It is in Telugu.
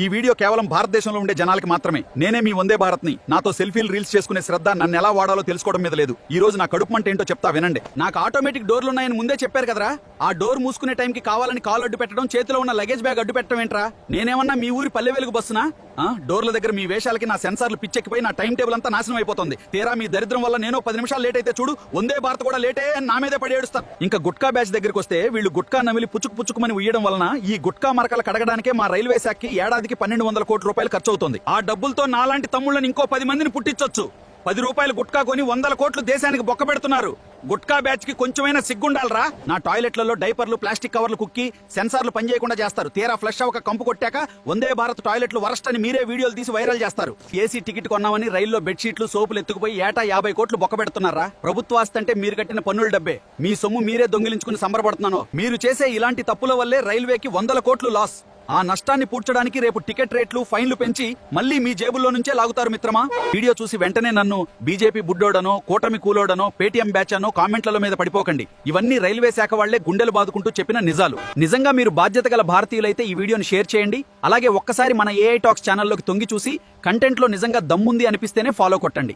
ఈ వీడియో కేవలం భారతదేశంలో ఉండే జనాలకి మాత్రమే. నేనే మీ వందే భారత్ ని. నాతో సెల్ఫీలు రీల్స్ చేసుకునే శ్రద్ధ నన్ను ఎలా వాడాలో తెలుసుకోవడం మీద లేదు. ఈ రోజు నా కడుపు మంట ఏంటో చెప్తా వినండి. నాకు ఆటోమేటిక్ డోర్లు ఉన్నాయని ముందే చెప్పారు కదరా. ఆ డోర్ మూసుకునే టైంకి కావాలని కాల్ అడ్డు పెట్టడం, చేతిలో ఉన్న లగేజ్ బ్యాగ్ అడ్డు పెట్టడం ఏంట్రా? నేనేమన్నా మీ ఊరి పల్లె వెలుగు బస్సునా? డోర్ల దగ్గర మీ వేషాలకి నా సెన్సార్లు పిచ్చెక్కిపోయి నా టైం టేబుల్ అంతా నాశనం అయిపోతుంది. తీరా మీ దరిద్రం వల్ల నేను 10 నిమిషాలు లేట్ అయితే చూడు, వందే భారత్ కూడా లేటే అని నా మీదే పడి ఏడుస్తాను. ఇంకా గుట్కా బ్యాచ్ దగ్గరికి వస్తే వీళ్ళు గుట్కా నమిలి పుచ్చుకుమని ఉయ్యడం వలన ఈ గుట్కా మరకలు కడగడానికే మా రైల్వే శాఖకి ఏడాదికి 1200 కోట్ల రూపాయలు ఖర్చు అవుతుంది. ఆ డబ్బులతో నాలాంటి తమ్ముళ్ళని ఇంకో 10 మందిని పుట్టించొచ్చు. 10 రూపాయలు గుట్కా కొని 100 కోట్లు దేశానికి బొక్క పెడుతున్నారు. గుట్కా బ్యాచ్ కి కొంచెమైనా సిగ్గుండాలరా. నా టాయిలెట్లలో డైపర్లు, ప్లాస్టిక్ కవర్లు కుక్కి సెన్సార్లు పనిచేయకుండా చేస్తారు. తీరా ఫ్లష్ అవ్వక కంపు కొట్టాక వందే భారత్ టాయిలెట్లు వరస్ట్ అని మీరే వీడియోలు తీసి వైరల్ చేస్తారు. ఏసీ టికెట్ కొన్నామని రైల్లో బెడ్షీట్లు, సోపులు ఎత్తుకుపోయి ఏటా 50 కోట్లు బొక్క పెడుతున్నారా? ప్రభుత్వ ఆస్తి అంటే మీరు కట్టిన పన్నుల డబ్బే. మీ సొమ్ము మీరే దొంగిలించుకుని సంబరపడుతున్నాను. మీరు చేసే ఇలాంటి తప్పుల వల్లే రైల్వేకి 100 కోట్లు లాస్. ఆ నష్టాన్ని పూడ్చడానికి రేపు టికెట్ రేట్లు, ఫైన్లు పెంచి మళ్ళీ మీ జేబుల్లో నుంచే లాగుతారు మిత్రమా. వీడియో చూసి వెంటనే నన్ను బీజేపీ బుడ్డోడనో, కూటమి కూలోడనో, పేటీఎం బ్యాచ్ అనో కామెంట్లలో మీద పడిపోకండి. ఇవన్నీ రైల్వే శాఖ వాళ్లే గుండెలు బాదుకుంటూ చెప్పిన నిజాలు. నిజంగా మీరు బాధ్యత గల భారతీయులైతే ఈ వీడియోని షేర్ చేయండి. అలాగే ఒక్కసారి మన ఏఐ టాక్స్ ఛానల్లోకి తొంగి చూసి కంటెంట్ లో నిజంగా దమ్ముంది అనిపిస్తేనే ఫాలో కొట్టండి.